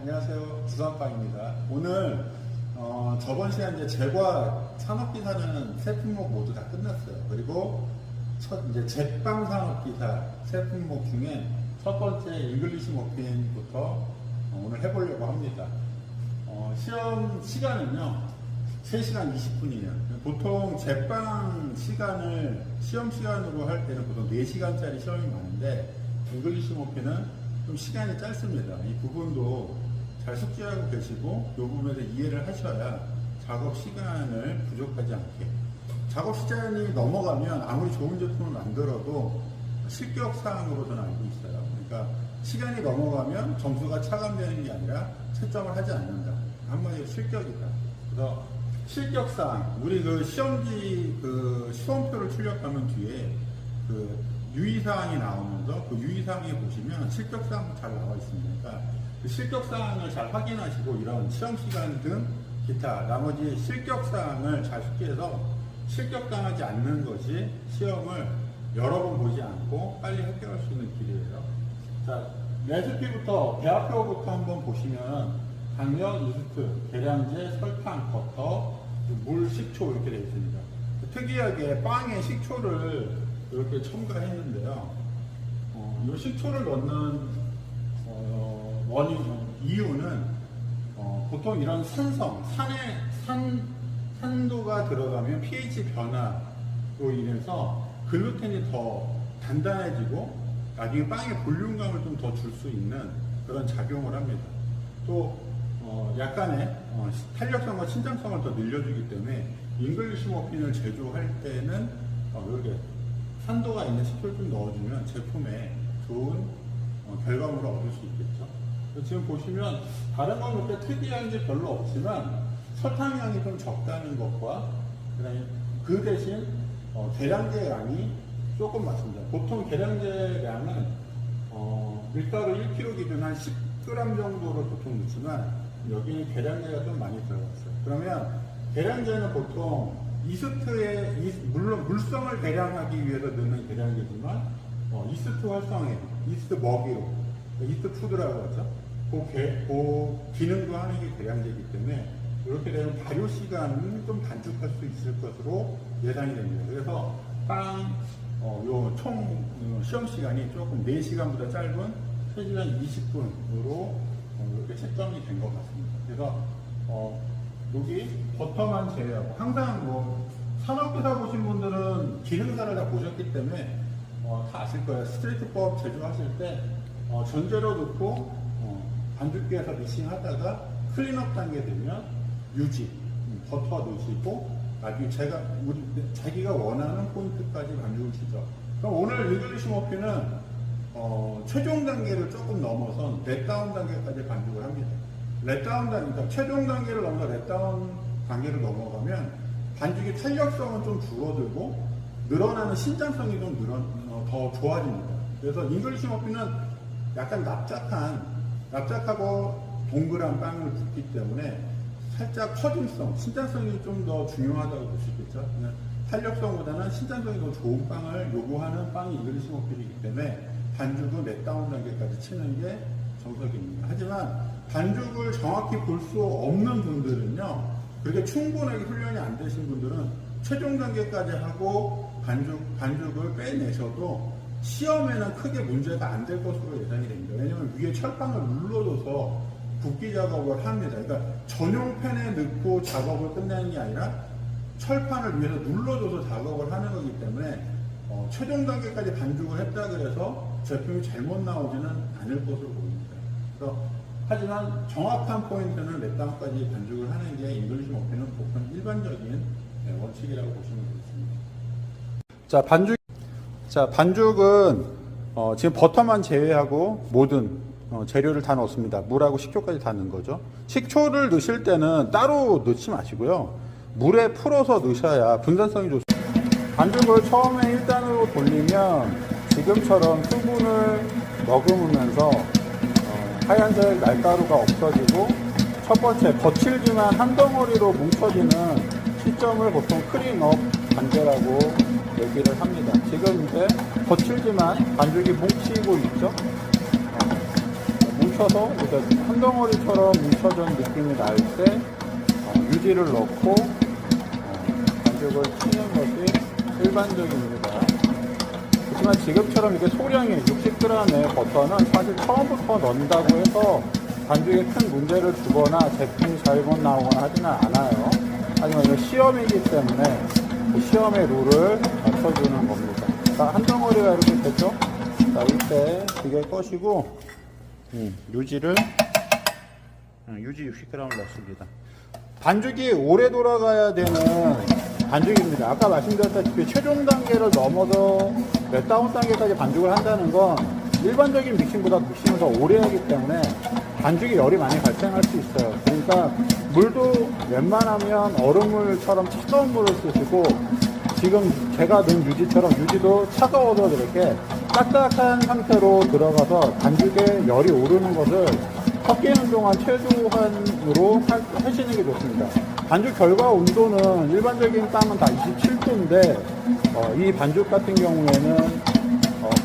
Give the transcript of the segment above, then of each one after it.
안녕하세요. 부산빵입니다. 오늘 저번 시간 이제 제과 산업기사는 세 품목 모두 다 끝났어요. 그리고 이제 제빵 산업기사 세 품목 중에 첫 번째 잉글리시 머핀부터 오늘 해보려고 합니다. 시험 시간은요 3시간 20분이에요. 보통 제빵 시간을 시험 시간으로 할 때는 보통 4시간짜리 시험이 많은데 잉글리시 머핀은 좀 시간이 짧습니다. 이 부분도 잘 숙지하고 계시고 이 부분에서 이해를 하셔야 작업 시간을 부족하지 않게, 작업 시간이 넘어가면 아무리 좋은 제품을 만들어도 실격사항으로 저는 알고 있어요. 그러니까 시간이 넘어가면 점수가 차감되는 게 아니라 채점을 하지 않는다. 한마디로 실격이다. 그래서 실격사항, 우리 그 시험지 그 시험표를 출력하면 뒤에 그 유의사항이 나오면서 그 유의사항에 보시면 실격사항 잘 나와 있습니다. 그 실격사항을 잘 확인하시고 이런 시험시간 등 기타 나머지 실격사항을 잘 숙지해서 실격당하지 않는 것이 시험을 여러 번 보지 않고 빨리 합격할 수 있는 길이에요. 자, 레시피부터 배합표부터 한번 보시면 당면, 이스트, 계량제, 설탕, 버터, 물, 식초 이렇게 되어 있습니다. 특이하게 빵에 식초를 이렇게 첨가했는데요. 이 식초를 넣는 이유는 보통 이런 산성, 산도가 들어가면 pH 변화로 인해서 글루텐이 더 단단해지고 나중에 빵에 볼륨감을 좀 더 줄 수 있는 그런 작용을 합니다. 또 약간의 탄력성과 신장성을 더 늘려주기 때문에 잉글리시 머핀을 제조할 때는 이렇게 산도가 있는 식초를 좀 넣어주면 제품에 좋은 결과물을 얻을 수 있겠죠. 지금 보시면 다른 건 그렇게 특이한 게 별로 없지만 설탕량이 좀 적다는 것과 그다음에 그 대신 계량제 양이 조금 많습니다. 보통 계량제 양은 밀가루 1kg 기준 한 10g 정도를 보통 넣지만 여기는 계량제가 좀 많이 들어갔어요. 그러면 계량제는 보통 이스트에 물론 물성을 계량하기 위해서 넣는 계량제지만 이스트 활성에 이스트 먹이로 이스트 푸드라고 하죠. 그 기능도 하는 게 계량제이기 때문에 이렇게 되면 발효 시간은 좀 단축할 수 있을 것으로 예상이 됩니다. 그래서 총 시험 시간이 조금 4시간보다 짧은 3시간 20분으로 이렇게 채점이 된 것 같습니다. 그래서 여기 버터만 제외하고 항상 산업기사 보신 분들은 기능사를 다 보셨기 때문에 다 아실 거예요. 스트레이트법 제조하실 때 전재료 넣고 반죽기에서 미싱 하다가 클린업 단계 되면 유지, 버터 넣으시고 나중에 자기가 원하는 포인트까지 반죽을 치죠. 그럼 오늘 잉글리시 머핀은 최종 단계를 조금 넘어선 렛다운 단계까지 반죽을 합니다. 렛다운 단계, 그러니까 최종 단계를 넘어서 렛다운 단계를 넘어가면 반죽의 탄력성은 좀 줄어들고 늘어나는 신장성이 좀 더 좋아집니다. 그래서 잉글리시 머핀은 약간 납작하고 동그란 빵을 굽기 때문에 살짝 처짐성, 신장성이 좀 더 중요하다고 볼 수 있겠죠. 탄력성보다는 신장성이 더 좋은 빵을 요구하는 빵이 잉글리시 머핀이기 때문에 반죽은 렛다운 단계까지 치는 게 정석입니다. 하지만 반죽을 정확히 볼 수 없는 분들은요, 그렇게 충분하게 훈련이 안 되신 분들은 최종 단계까지 하고 반죽을 빼내셔도 시험에는 크게 문제가 안 될 것으로 예상이 됩니다. 왜냐하면 위에 철판을 눌러줘서 굽기 작업을 합니다. 그러니까 전용 팬에 넣고 작업을 끝내는 게 아니라 철판을 위에서 눌러줘서 작업을 하는 거기 때문에 최종 단계까지 반죽을 했다 그래서 제품이 잘못 나오지는 않을 것으로 보입니다. 그래서 하지만 정확한 포인트는 렛다운까지 반죽을 하는 게 잉글리시 머핀은 보통 일반적인 원칙이라고 보시면 되겠습니다. 반죽은 지금 버터만 제외하고 모든 재료를 다 넣습니다. 물하고 식초까지 다 넣은 거죠. 식초를 넣으실 때는 따로 넣지 마시고요. 물에 풀어서 넣으셔야 분산성이 좋습니다. 반죽을 처음에 1단으로 돌리면 지금처럼 수분을 머금으면서 하얀색 날가루가 없어지고 첫 번째 거칠지만 한 덩어리로 뭉쳐지는 시점을 보통 클린업 단계라고 얘기를 합니다. 지금 이제 거칠지만 반죽이 뭉치고 있죠. 뭉쳐서 이렇게 한 덩어리처럼 뭉쳐진 느낌이 날 때 유지를 넣고 반죽을 치는 것이 일반적입니다. 하지만 지금처럼 이렇게 소량의 60g의 버터는 사실 처음부터 넣는다고 해서 반죽에 큰 문제를 주거나 제품이 잘못 나오거나 하지는 않아요. 하지만 이건 시험이기 때문에 그 시험의 룰을 맞춰주는 겁니다. 자, 한 덩어리가 이렇게 됐죠? 자, 이때 기계 꺼시고 유지를 유지 60g을 넣습니다. 반죽이 오래 돌아가야 되는 반죽입니다. 아까 말씀드렸다시피 최종 단계를 넘어서 렛다운 단계까지 반죽을 한다는 건 일반적인 믹싱보다 믹싱을 더 오래 하기 때문에 반죽에 열이 많이 발생할 수 있어요. 그러니까 물도 웬만하면 얼음물처럼 차가운 물을 쓰시고, 지금 제가 넣은 유지처럼 유지도 차가워서 이렇게 딱딱한 상태로 들어가서 반죽에 열이 오르는 것을 섞이는 동안 최소한으로 하시는 게 좋습니다. 반죽 결과 온도는 일반적인 빵은 다 27도인데 이 반죽 같은 경우에는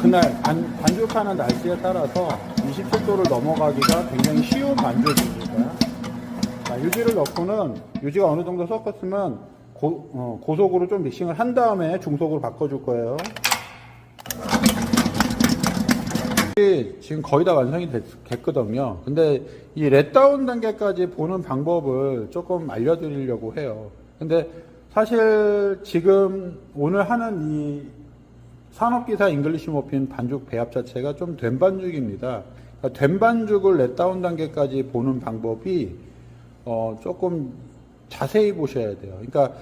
그날 반죽하는 날씨에 따라서 27도를 넘어가기가 굉장히 쉬운 반죽입니다. 자, 유지를 넣고는 유지가 어느 정도 섞었으면 고속으로 좀 믹싱을 한 다음에 중속으로 바꿔줄 거예요. 지금 거의 다 완성이 됐거든요. 근데 이 렛다운 단계까지 보는 방법을 조금 알려드리려고 해요. 근데 사실 지금 오늘 하는 이 산업기사 잉글리시 머핀 반죽 배합 자체가 좀 된 반죽입니다. 그러니까 된 반죽을 렛다운 단계까지 보는 방법이 조금 자세히 보셔야 돼요. 그러니까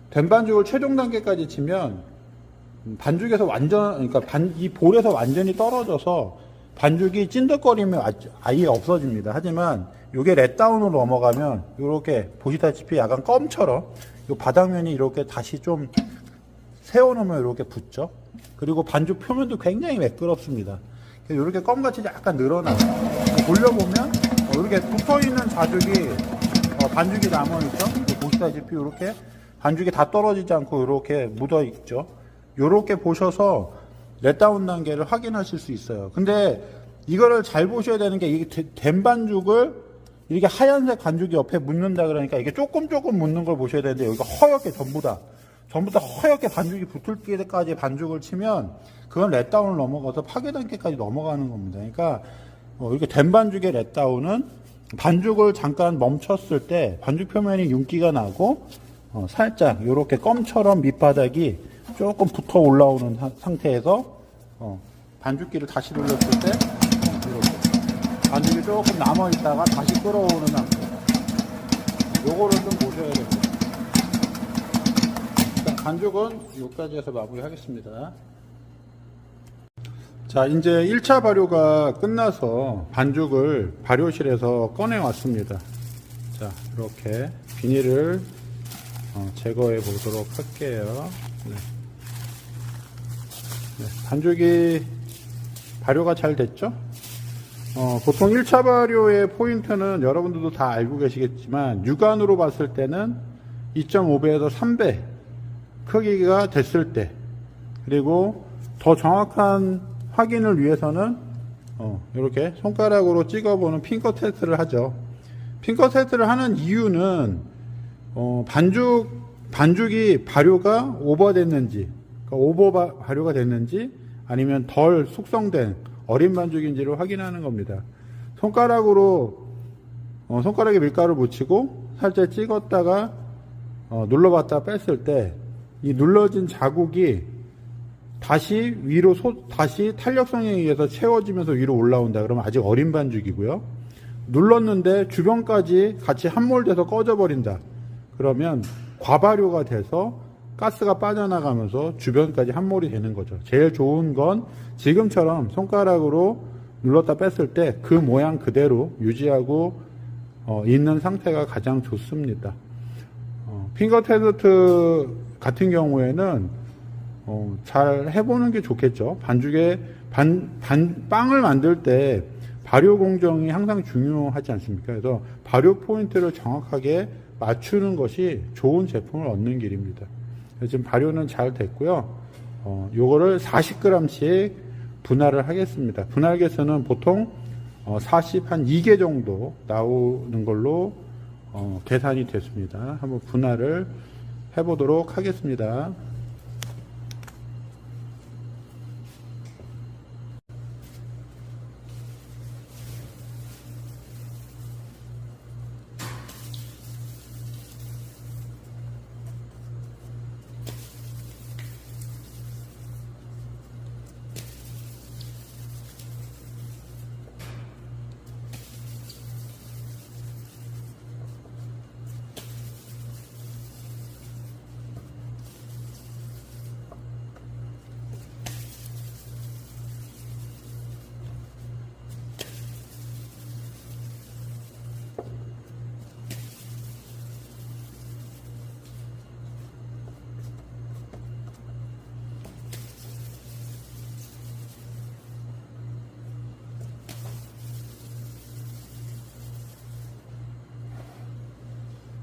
된 반죽을 최종 단계까지 치면 반죽에서 그러니까 이 볼에서 완전히 떨어져서 반죽이 찐득거리면 아예 없어집니다. 하지만 이게 렛다운으로 넘어가면 이렇게 보시다시피 약간 껌처럼 이 바닥면이 이렇게 다시 좀 세워놓으면 이렇게 붙죠. 그리고 반죽 표면도 굉장히 매끄럽습니다. 이렇게 껌같이 약간 늘어나요. 올려보면 이렇게 붙어있는 반죽이 남아있죠. 보시다시피 이렇게 반죽이 다 떨어지지 않고 이렇게 묻어있죠. 이렇게 보셔서 렛다운 단계를 확인하실 수 있어요. 근데 이거를 잘 보셔야 되는 게, 이게 된 반죽을 이렇게 하얀색 반죽이 옆에 묻는다 그러니까 이게 조금 묻는 걸 보셔야 되는데, 여기가 허옇게 전부 다 허옇게 반죽이 붙을 때까지 반죽을 치면 그건 렛다운을 넘어가서 파괴 단계까지 넘어가는 겁니다. 그러니까 이렇게 된 반죽의 렛다운은 반죽을 잠깐 멈췄을 때 반죽 표면이 윤기가 나고 살짝 이렇게 껌처럼 밑바닥이 조금 붙어 올라오는 상태에서 반죽기를 다시 돌렸을 때 이렇게 반죽이 조금 남아 있다가 다시 끌어오는 상태. 요거를 좀 보셔야 됩니다. 일단 반죽은 여기까지 해서 마무리하겠습니다. 자, 이제 1차 발효가 끝나서 반죽을 발효실에서 꺼내 왔습니다. 자, 이렇게 비닐을 제거해 보도록 할게요. 네. 반죽이 발효가 잘 됐죠? 보통 1차 발효의 포인트는 여러분들도 다 알고 계시겠지만, 육안으로 봤을 때는 2.5배에서 3배 크기가 됐을 때, 그리고 더 정확한 확인을 위해서는 이렇게 손가락으로 찍어보는 핑거 테스트를 하죠. 핑거 테스트를 하는 이유는 반죽이 발효가 오버됐는지, 그러니까 오버 발효가 됐는지 아니면 덜 숙성된 어린 반죽인지를 확인하는 겁니다. 손가락에 밀가루를 묻히고 살짝 찍었다가 눌러봤다 뺐을 때 이 눌러진 자국이 다시 다시 탄력성에 의해서 채워지면서 위로 올라온다. 그러면 아직 어린 반죽이고요. 눌렀는데 주변까지 같이 함몰돼서 꺼져버린다. 그러면 과발효가 돼서 가스가 빠져나가면서 주변까지 함몰이 되는 거죠. 제일 좋은 건 지금처럼 손가락으로 눌렀다 뺐을 때 그 모양 그대로 유지하고 있는 상태가 가장 좋습니다. 핑거 테스트 같은 경우에는 잘 해보는 게 좋겠죠. 반죽에 빵을 만들 때 발효 공정이 항상 중요하지 않습니까? 그래서 발효 포인트를 정확하게 맞추는 것이 좋은 제품을 얻는 길입니다. 지금 발효는 잘 됐고요. 요거를 40g씩 분할을 하겠습니다. 분할 개수는 보통 한 2개 정도 나오는 걸로 계산이 됐습니다. 한번 분할을 해보도록 하겠습니다.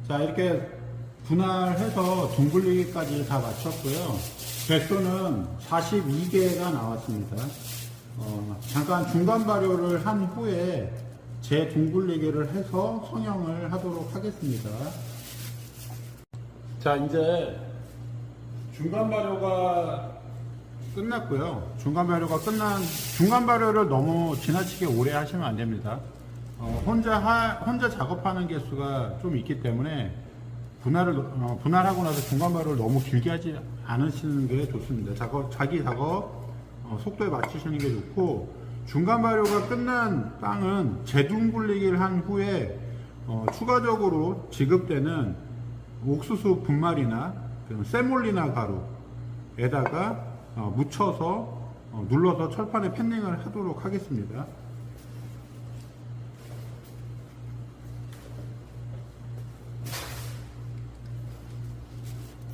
자, 이렇게 분할해서 둥글리기까지 다 마쳤고요. 개수는 42개가 나왔습니다. 잠깐 중간 발효를 한 후에 재둥글리기를 해서 성형을 하도록 하겠습니다. 자, 이제 중간 발효가 끝났고요. 중간 발효를 너무 지나치게 오래 하시면 안 됩니다. 혼자 작업하는 개수가 좀 있기 때문에 분할하고 나서 중간 발효를 너무 길게 하지 않으시는 게 좋습니다. 자기 작업 속도에 맞추시는 게 좋고, 중간 발효가 끝난 빵은 재둥글리기를 한 후에 추가적으로 지급되는 옥수수 분말이나 세몰리나 가루에다가 묻혀서 눌러서 철판에 팬닝을 하도록 하겠습니다.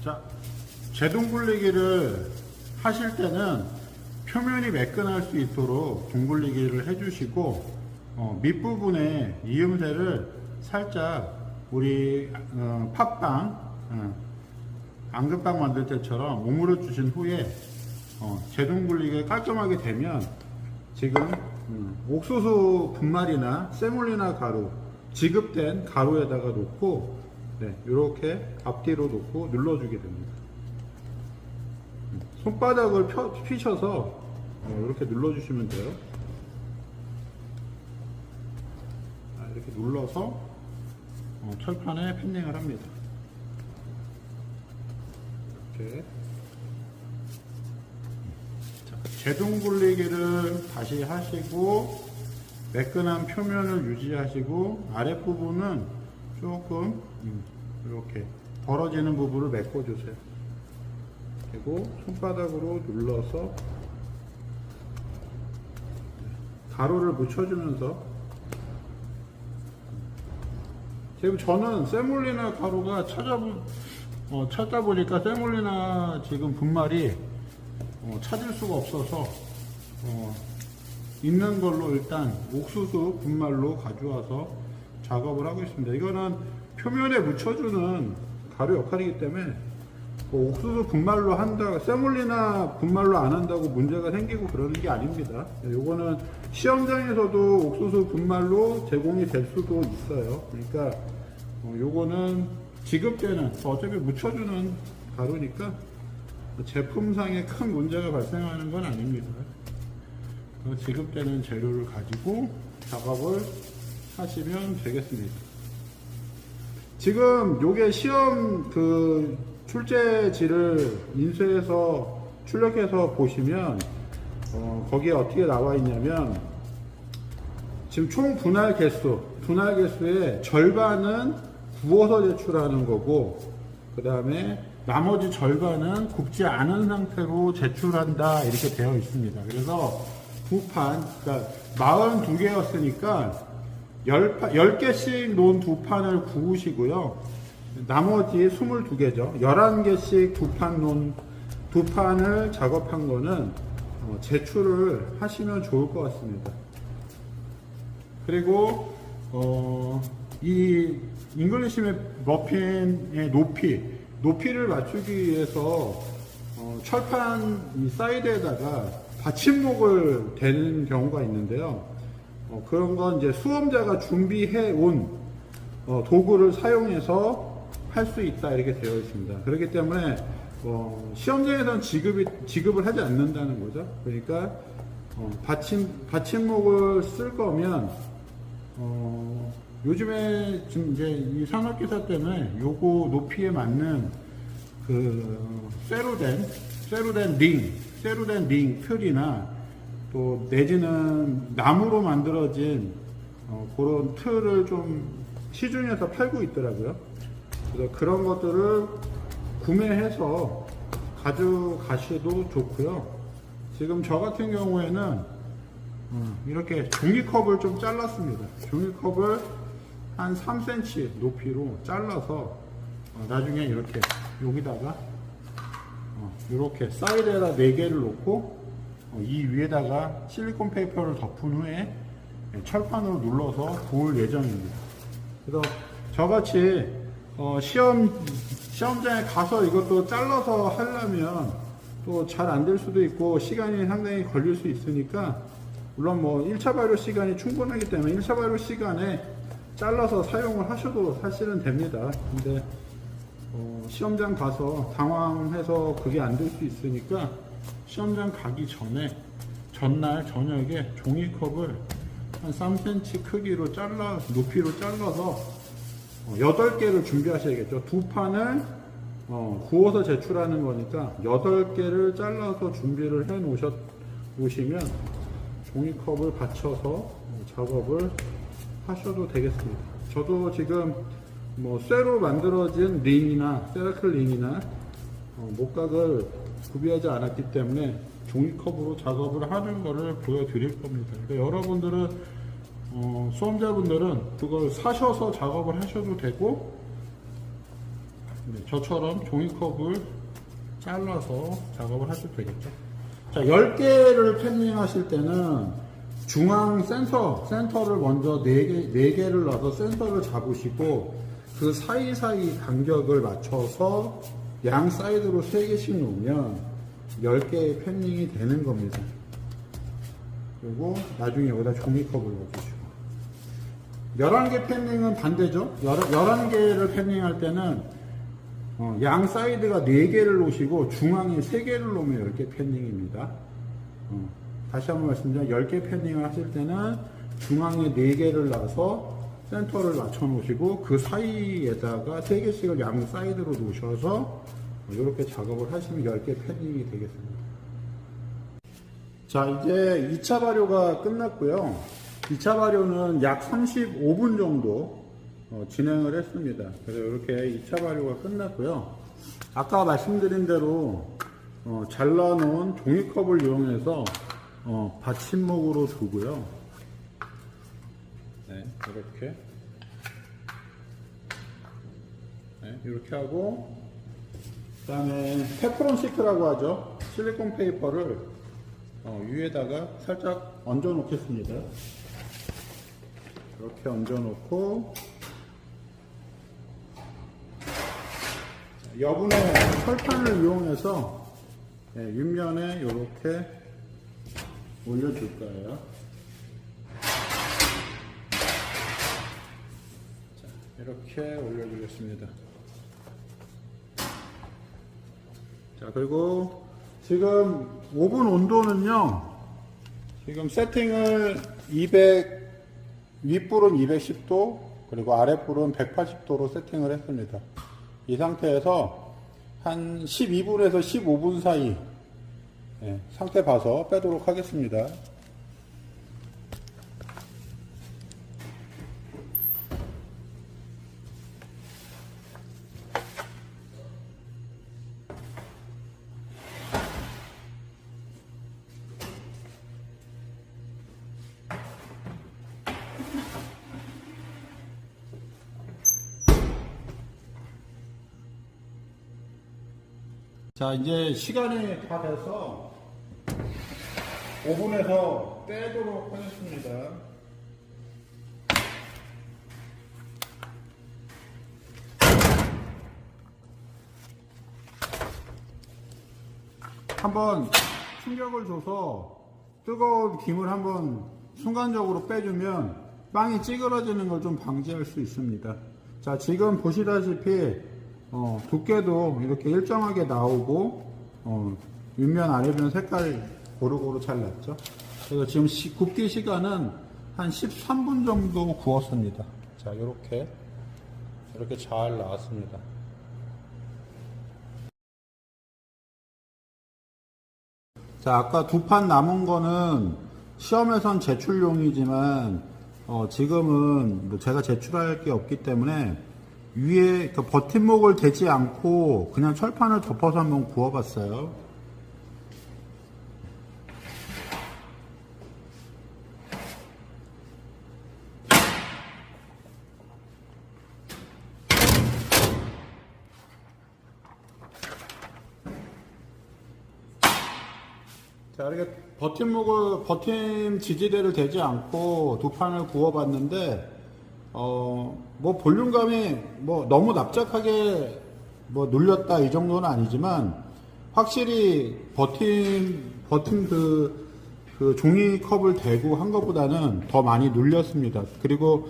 자, 재둥글리기를 하실 때는 표면이 매끈할 수 있도록 둥글리기를 해주시고, 밑부분에 이음새를 살짝 우리 팥빵, 앙금빵 만들 때처럼 오므려 주신 후에 재둥글리기가 깔끔하게 되면 지금 옥수수 분말이나 세몰리나 가루, 지급된 가루에다가 놓고 이렇게 앞뒤로 놓고 눌러주게 됩니다. 손바닥을 펴셔서 이렇게 눌러주시면 돼요. 이렇게 눌러서 철판에 팬닝을 합니다. 이렇게. 자, 재둥글리기를 다시 하시고 매끈한 표면을 유지하시고 아랫부분은 조금 이렇게 벌어지는 부분을 메꿔주세요. 그리고 손바닥으로 눌러서 가루를 묻혀주면서, 지금 저는 세몰리나 가루가 찾다 보니까 세몰리나 지금 분말이 찾을 수가 없어서 있는 걸로 일단 옥수수 분말로 가져와서 작업을 하고 있습니다. 이거는 표면에 묻혀주는 가루 역할이기 때문에 옥수수 분말로 한다, 세몰리나 분말로 안 한다고 문제가 생기고 그러는 게 아닙니다. 요거는 시험장에서도 옥수수 분말로 제공이 될 수도 있어요. 그러니까 요거는 지급되는, 어차피 묻혀주는 가루니까 제품상에 큰 문제가 발생하는 건 아닙니다. 지급되는 재료를 가지고 작업을 하시면 되겠습니다. 지금 요게 시험 출제지를 인쇄해서 출력해서 보시면 거기에 어떻게 나와 있냐면, 지금 총 분할 개수의 절반은 구워서 제출하는 거고, 그 다음에 나머지 절반은 굽지 않은 상태로 제출한다, 이렇게 되어 있습니다. 그래서 두 판, 그러니까 42개였으니까 10개씩 놓은 두 판을 구우시고요. 나머지 22개죠. 11개씩 두 판 놓은 두 판을 작업한 거는 제출을 하시면 좋을 것 같습니다. 그리고 이 잉글리시 머핀의 높이를 맞추기 위해서 철판 이 사이드에다가 받침목을 대는 경우가 있는데요. 그런 건 이제 수험자가 준비해 온 도구를 사용해서 할 수 있다 이렇게 되어 있습니다. 그렇기 때문에 시험장에서는 지급을 하지 않는다는 거죠. 그러니까 받침목을 쓸 거면 요즘에 지금 이제 이 산업기사 때문에 요거 높이에 맞는 그 세로된 링 틀이나 또 내지는 나무로 만들어진 그런 틀을 좀 시중에서 팔고 있더라고요. 그래서 그런 것들을 구매해서 가져가셔도 좋고요. 지금 저 같은 경우에는 이렇게 종이컵을 좀 잘랐습니다. 종이컵을 한 3cm 높이로 잘라서 나중에 이렇게 여기다가 이렇게 사이드에다 4개를 놓고 이 위에다가 실리콘 페이퍼를 덮은 후에 철판으로 눌러서 볼 예정입니다. 그래서 저같이 시험장에 가서 이것도 잘라서 하려면 또 잘 안 될 수도 있고 시간이 상당히 걸릴 수 있으니까, 물론 뭐 1차 발효 시간이 충분하기 때문에 1차 발효 시간에 잘라서 사용을 하셔도 사실은 됩니다. 근데 시험장 가서 당황해서 그게 안 될 수 있으니까 시험장 가기 전에 전날 저녁에 종이컵을 한 3cm 크기로 높이로 잘라서 8개를 준비하셔야겠죠. 두 판을 구워서 제출하는 거니까 8개를 잘라서 준비를 해 놓으시면 종이컵을 받쳐서 작업을 하셔도 되겠습니다. 저도 지금 뭐 쇠로 만들어진 링이나 세라클 링이나 목각을 구비하지 않았기 때문에 종이컵으로 작업을 하는 거를 보여드릴 겁니다. 그러니까 여러분들은 수험자분들은 그걸 사셔서 작업을 하셔도 되고, 저처럼 종이컵을 잘라서 작업을 하셔도 되겠죠. 자, 10개를 팬닝 하실 때는 중앙 센터를 먼저 4개를 놔서 센터를 잡으시고, 그 사이사이 간격을 맞춰서 양 사이드로 3개씩 놓으면 10개의 팬닝이 되는 겁니다. 그리고 나중에 여기다 종이컵을 넣어주시고, 11개 팬닝은 반대죠. 11개를 팬닝할 때는 양 사이드가 4개를 놓으시고 중앙에 3개를 놓으면 10개 팬닝입니다. 다시 한번 말씀드리면 10개 팬닝을 하실 때는 중앙에 4개를 놔서 센터를 맞춰 놓으시고 그 사이에다가 3개씩을 양 사이드로 놓으셔서 이렇게 작업을 하시면 10개 팬닝이 되겠습니다. 자, 이제 2차 발효가 끝났고요. 2차 발효는 약 35분 정도 진행을 했습니다. 그래서 이렇게 2차 발효가 끝났고요. 아까 말씀드린 대로 잘라놓은 종이컵을 이용해서 받침목으로 두고요. 네, 이렇게 하고, 그 다음에 테프론 시트라고 하죠. 실리콘 페이퍼를 위에다가 살짝 얹어 놓겠습니다. 이렇게 얹어 놓고, 여분의 철판을 이용해서 윗면에 이렇게 올려줄 거예요. 자, 이렇게 올려주겠습니다. 자, 그리고 지금 오븐 온도는요, 지금 세팅을 윗불은 210도, 그리고 아랫불은 180도로 세팅을 했습니다. 이 상태에서 한 12분에서 15분 사이 상태 봐서 빼도록 하겠습니다. 자, 이제 시간이 다 돼서 오븐에서 빼도록 하겠습니다. 한번 충격을 줘서 뜨거운 김을 한번 순간적으로 빼주면 빵이 찌그러지는 걸 좀 방지할 수 있습니다. 자, 지금 보시다시피 두께도 이렇게 일정하게 나오고 윗면 아래면 색깔이 고루고루 잘 났죠. 그래서 지금 굽기 시간은 한 13분 정도 구웠습니다. 자, 이렇게 잘 나왔습니다. 자, 아까 두 판 남은 거는 시험에선 제출용이지만 지금은 뭐 제가 제출할 게 없기 때문에 위에 그 버팀목을 대지 않고 그냥 철판을 덮어서 한번 구워봤어요. 자, 이렇게 버팀 지지대를 대지 않고 두 판을 구워봤는데, 뭐 볼륨감이 뭐 너무 납작하게 뭐 눌렸다 이 정도는 아니지만, 확실히 버팀 그 종이컵을 대고 한 것보다는 더 많이 눌렸습니다. 그리고,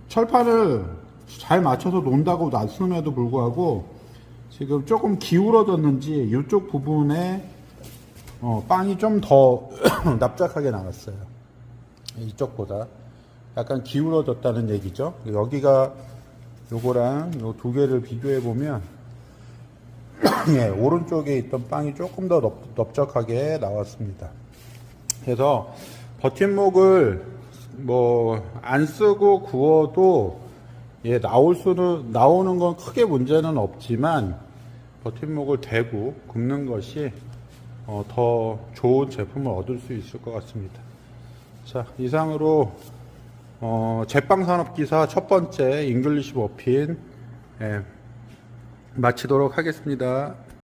철판을 잘 맞춰서 논다고 놨음에도 불구하고, 지금 조금 기울어졌는지 이쪽 부분에 빵이 좀 더 납작하게 나왔어요. 이쪽보다 약간 기울어졌다는 얘기죠. 여기가 요거랑 요 두 개를 비교해 보면 예, 오른쪽에 있던 빵이 조금 더 넓적하게 나왔습니다. 그래서 버팀목을 뭐 안 쓰고 구워도 예, 나오는 건 크게 문제는 없지만 버팀목을 대고 굽는 것이 더 좋은 제품을 얻을 수 있을 것 같습니다. 자, 이상으로 제빵산업기사 첫 번째 잉글리시 머핀 마치도록 하겠습니다.